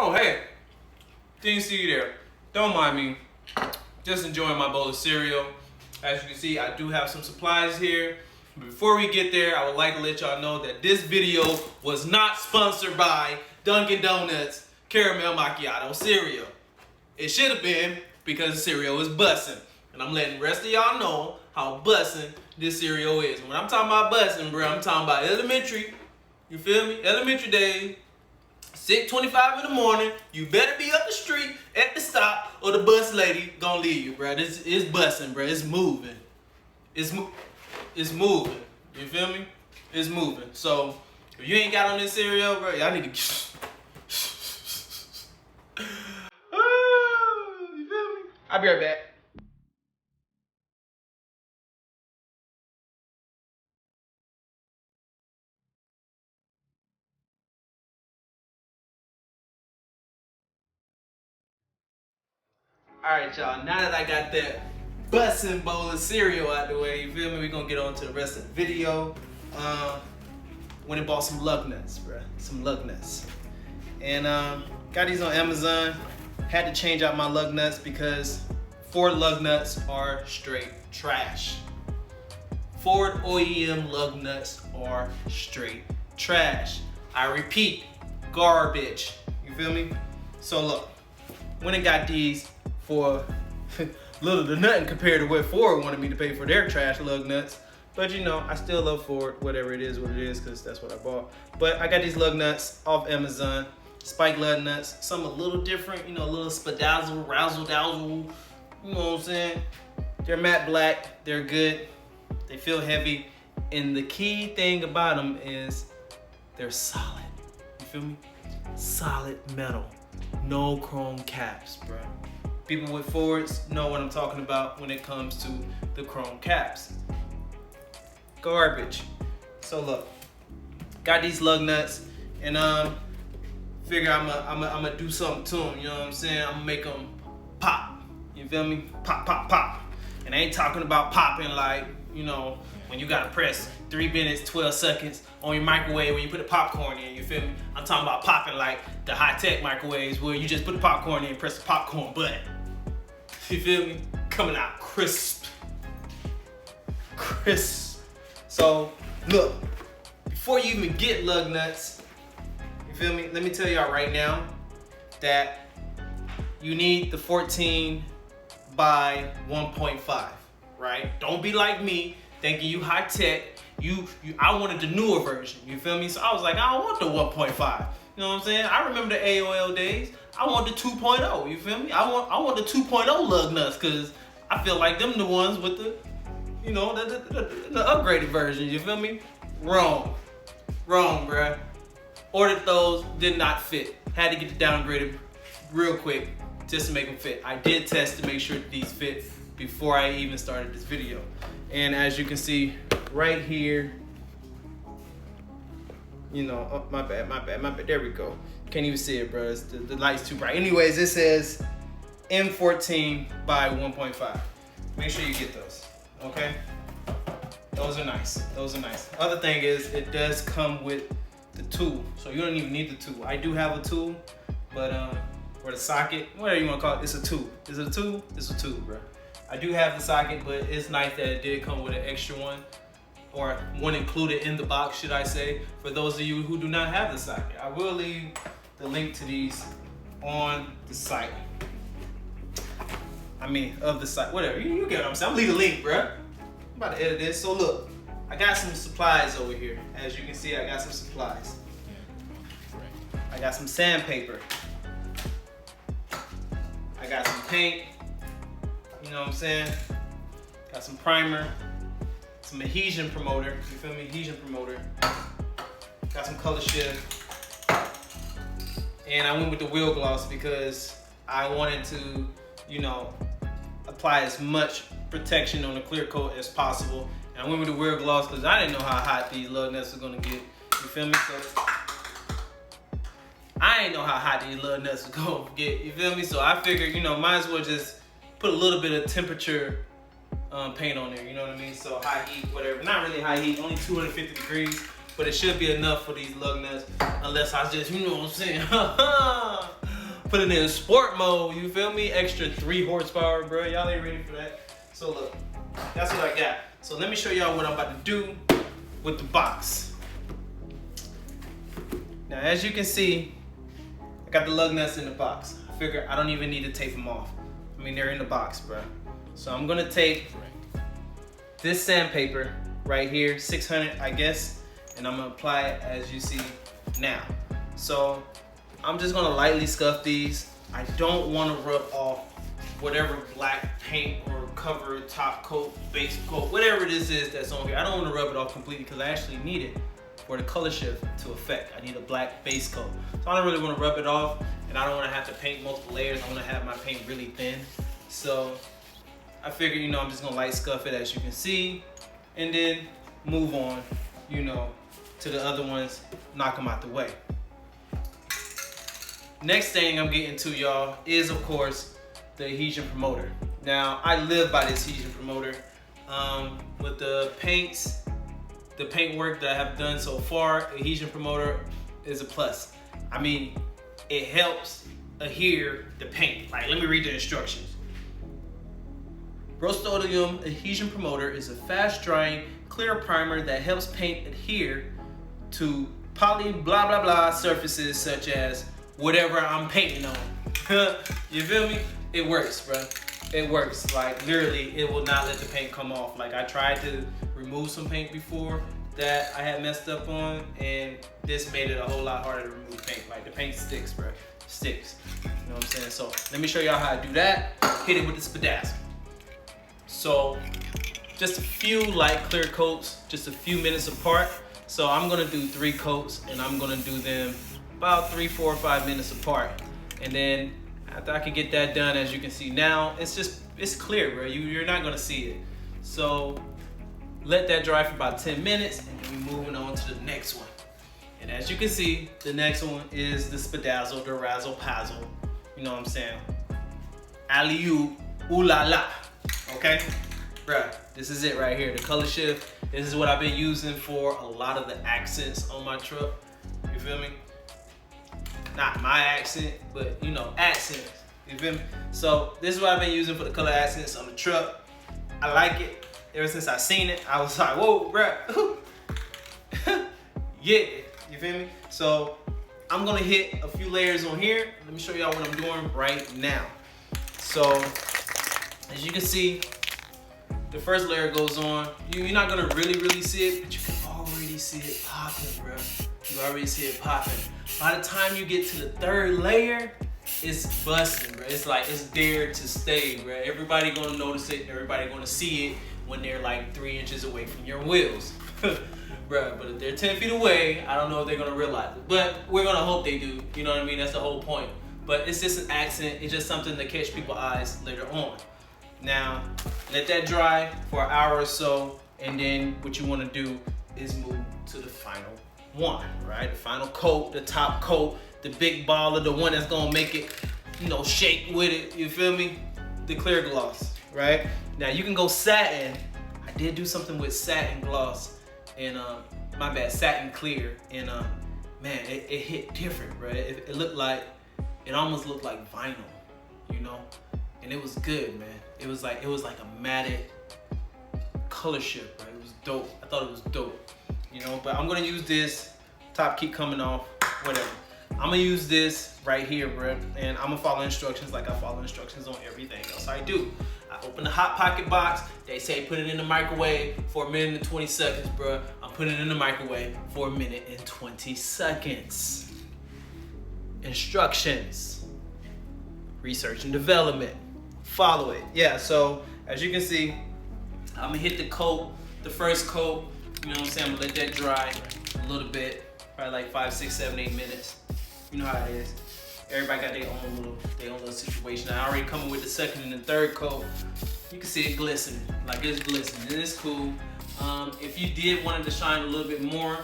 Oh, hey. Didn't see you there. Don't mind me. Just enjoying my bowl of cereal. As you can see, I do have some supplies here. Before we get there, I would like to let y'all know that this video was not sponsored by Dunkin' Donuts Caramel Macchiato cereal. It should have been because the cereal is bussin'. And I'm letting the rest of y'all know how bussin' this cereal is. When I'm talking about bussin', bro, I'm talking about elementary. You feel me? Elementary days. 6:25 in the morning, you better be up the street at the stop or the bus lady gonna leave you, bro. This is bussin', bro. It's moving. It's moving. You feel me? It's moving. So if you ain't got on this cereal, bro, y'all need to you feel me? I'll be right back. Alright, y'all, now that I got that bussin' bowl of cereal out the way, you feel me? We're gonna get on to the rest of the video. Went and bought some lug nuts, bruh. Some lug nuts. And got these on Amazon. Had to change out my lug nuts because Ford lug nuts are straight trash. Ford OEM lug nuts are straight trash. I repeat, garbage. You feel me? So look, went and got these for little to nothing compared to what Ford wanted me to pay for their trash lug nuts. But you know, I still love Ford, whatever it is, because that's what I bought. But I got these lug nuts off Amazon, spike lug nuts, some a little different, you know, a little spadazzle, razzle dazzle, you know what I'm saying? They're matte black, they're good, they feel heavy, and the key thing about them is they're solid, you feel me? Solid metal, no chrome caps, bro. People with Fords know what I'm talking about when it comes to the chrome caps. Garbage. So look, got these lug nuts, and figure I'm gonna do something to them. You know what I'm saying? I'm gonna make them pop. You feel me? Pop, pop, pop. And I ain't talking about popping like, you know, when you gotta press 3 minutes, 12 seconds on your microwave when you put the popcorn in. You feel me? I'm talking about popping like the high-tech microwaves where you just put the popcorn in and press the popcorn button. You feel me? Coming out crisp. Crisp. So, look, before you even get lug nuts, you feel me? Let me tell y'all right now that you need the 14 by 1.5, right? Don't be like me thinking you high tech. I wanted the newer version, you feel me? So I was like, I don't want the 1.5. You know what I'm saying? I remember the AOL days. I want the 2.0, you feel me? I want the 2.0 lug nuts, because I feel like them the ones with the, you know, the upgraded version, you feel me? Wrong, bruh. Ordered those, did not fit. Had to get the downgraded real quick just to make them fit. I did test to make sure that these fit before I even started this video. And as you can see right here, you know, oh, my bad, there we go. Can't even see it, bro. The light's too bright. Anyways, it says M14 by 1.5. Make sure you get those, okay? Those are nice, Other thing is, it does come with the tool, so you don't even need the tool. I do have a tool, but or the socket, whatever you want to call it, it's a tool. Is it a tool? It's a tool, bro. I do have the socket, but it's nice that it did come with an extra one, or one included in the box, should I say, for those of you who do not have the socket. I will leave the link to these on the site. I mean, of the site, whatever, you get what I'm saying. I'm leaving the link, bro. I'm about to edit this. So look, I got some supplies over here. As you can see, I got some supplies. I got some sandpaper. I got some paint. You know what I'm saying? Got some primer. Some adhesion promoter. You feel me? Adhesion promoter. Got some color shift. And I went with the wheel gloss because I wanted to, you know, apply as much protection on the clear coat as possible. And I went with the wheel gloss because I didn't know how hot these lug nuts were gonna get. You feel me? So I didn't know how hot these lug nuts were gonna get. You feel me? So I figured, you know, might as well just put a little bit of temperature paint on there. You know what I mean? So high heat, whatever. Not really high heat, only 250 degrees. But it should be enough for these lug nuts, unless I just, you know what I'm saying? put it in sport mode, you feel me? Extra 3 horsepower, bro. Y'all ain't ready for that. So look, that's what I got. So let me show y'all what I'm about to do with the box. Now, as you can see, I got the lug nuts in the box. I figure I don't even need to tape them off. I mean, they're in the box, bro. So I'm gonna take this sandpaper right here, 600, I guess, and I'm gonna apply it as you see now. So I'm just gonna lightly scuff these. I don't wanna rub off whatever black paint or cover, top coat, base coat, whatever this is that's on here. I don't wanna rub it off completely because I actually need it for the color shift to affect. I need a black base coat. So I don't really wanna rub it off, and I don't wanna have to paint multiple layers. I wanna have my paint really thin. So I figure, you know, I'm just gonna light scuff it as you can see, and then move on, you know, to the other ones, knock them out the way. Next thing I'm getting to, y'all, is of course the adhesion promoter. Now, I live by this adhesion promoter. With the paints, the paint work that I have done so far, adhesion promoter is a plus. I mean, it helps adhere the paint. Like, let me read the instructions. Rust-Oleum Adhesion Promoter is a fast-drying, clear primer that helps paint adhere to poly blah blah blah surfaces such as whatever I'm painting on. You feel me? It works, bro. It works. Like, literally, it will not let the paint come off. Like, I tried to remove some paint before that I had messed up on, and this made it a whole lot harder to remove paint. Like, the paint sticks, bro. Sticks. You know what I'm saying? So let me show y'all how to do that. Hit it with the Spadazzle. So just a few light clear coats, just a few minutes apart. So I'm gonna do 3 coats, and I'm gonna do them about 3, 4, or 5 minutes apart. And then after I can get that done, as you can see now, it's clear, bro. You're not gonna see it. So let that dry for about 10 minutes, and then we're moving on to the next one. And as you can see, the next one is the Spadazzle, the Razzle Pazzle. You know what I'm saying? Alley-oop, ooh la la. Okay, bruh, this is it right here, the color shift. This is what I've been using for a lot of the accents on my truck. You feel me? Not my accent, but you know, accents. You feel me? So this is what I've been using for the color accents on the truck. I like it. Ever since I seen it, I was like, whoa, bruh. Yeah, you feel me? So I'm gonna hit a few layers on here. Let me show y'all what I'm doing right now. So as you can see, the first layer goes on. You're not gonna really see it, but you can already see it popping, bro. You already see it popping. By the time you get to the 3rd layer, it's busting, bro. It's like, it's there to stay, bro. Everybody gonna notice it. Everybody gonna see it when they're like 3 inches away from your wheels. Bro, but if they're 10 feet away, I don't know if they're gonna realize it. But we're gonna hope they do, you know what I mean? That's the whole point. But it's just an accent. It's just something to catch people's eyes later on. Now, let that dry for an hour or so, and then what you want to do is move to the final one, right? The final coat, the top coat, the big baller, the one that's gonna make it, you know, shake with it. You feel me? The clear gloss, right? Now you can go satin. I did do something with satin gloss, and my bad, satin clear, and man, it hit different, bro. It looked like, it almost looked like vinyl, you know, and it was good, man. It was like a matted color shift, right? It was dope. I thought it was dope, you know. But I'm gonna use this. Top keep coming off, whatever. I'm gonna use this right here, bro, and I'm gonna follow instructions like I follow instructions on everything else I do. I open the Hot Pocket box. They say put it in the microwave for 1 minute and 20 seconds, bro. I'm putting it in the microwave for 1 minute and 20 seconds. Instructions. Research and development. Follow it. Yeah, so as you can see, I'm gonna hit the coat, the first coat. You know what I'm saying? I'm gonna let that dry a little bit, probably like 5, 6, 7, 8 minutes. You know how it is. Everybody got their own little situation. I already coming with the 2nd and the 3rd coat. You can see it glistening, like it's glistening, and it's cool. If you did want it to shine a little bit more,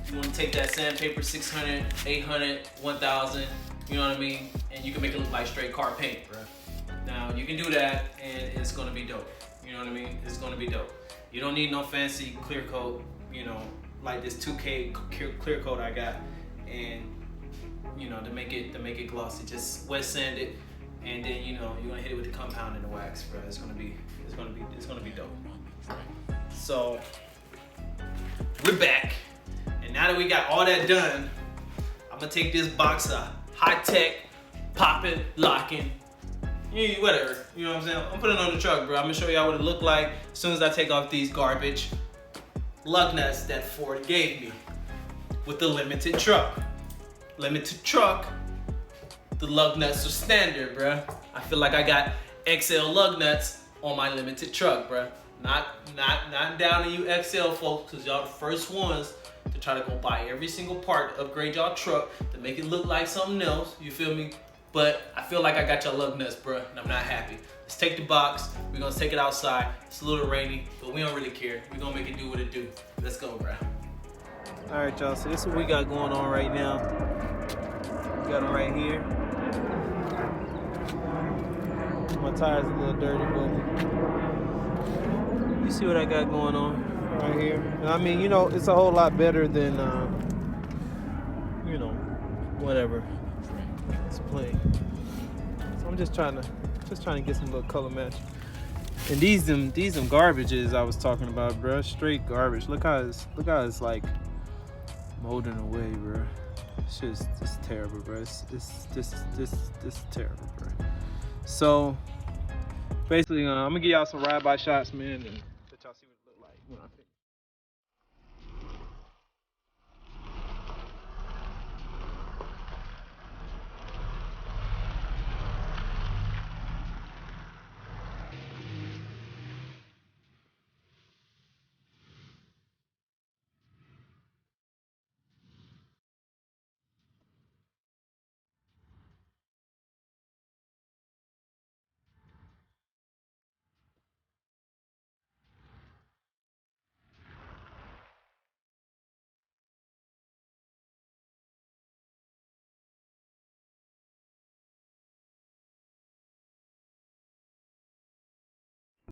you want to take that sandpaper, 600, 800, 1000. You know what I mean? And you can make it look like straight car paint, bro. Now you can do that, and it's gonna be dope. You know what I mean? It's gonna be dope. You don't need no fancy clear coat, you know, like this 2K clear coat I got, and you know, to make it glossy. Just wet sand it, and then you know you're gonna hit it with the compound and the wax, bro. It's gonna be dope. So we're back, and now that we got all that done, I'm gonna take this box of high tech, popping, locking, whatever. You know what I'm saying? I'm putting it on the truck, bro. I'm gonna show y'all what it look like as soon as I take off these garbage lug nuts that Ford gave me with the limited truck. Limited truck, the lug nuts are standard, bruh. I feel like I got XL lug nuts on my limited truck, bruh. Not down to you XL folks, cause y'all the first ones to try to go buy every single part, upgrade y'all truck to make it look like something else. You feel me? But I feel like I got y'all lug nuts, bruh, and I'm not happy. Let's take the box. We're gonna take it outside. It's a little rainy, but we don't really care. We're gonna make it do what it do. Let's go, bruh. All right, y'all, so this is what we got going on right now. We got them right here. My tire's a little dirty, but you see what I got going on right here. And I mean, you know, it's a whole lot better than, you know, whatever. It's plain. So I'm just trying to get some little color match. And these them garbages I was talking about, bro. Straight garbage. Look how it's like molding away, bro. It's just terrible, bro. It's terrible, bro. So basically, I'm gonna give y'all some ride-by shots, man. And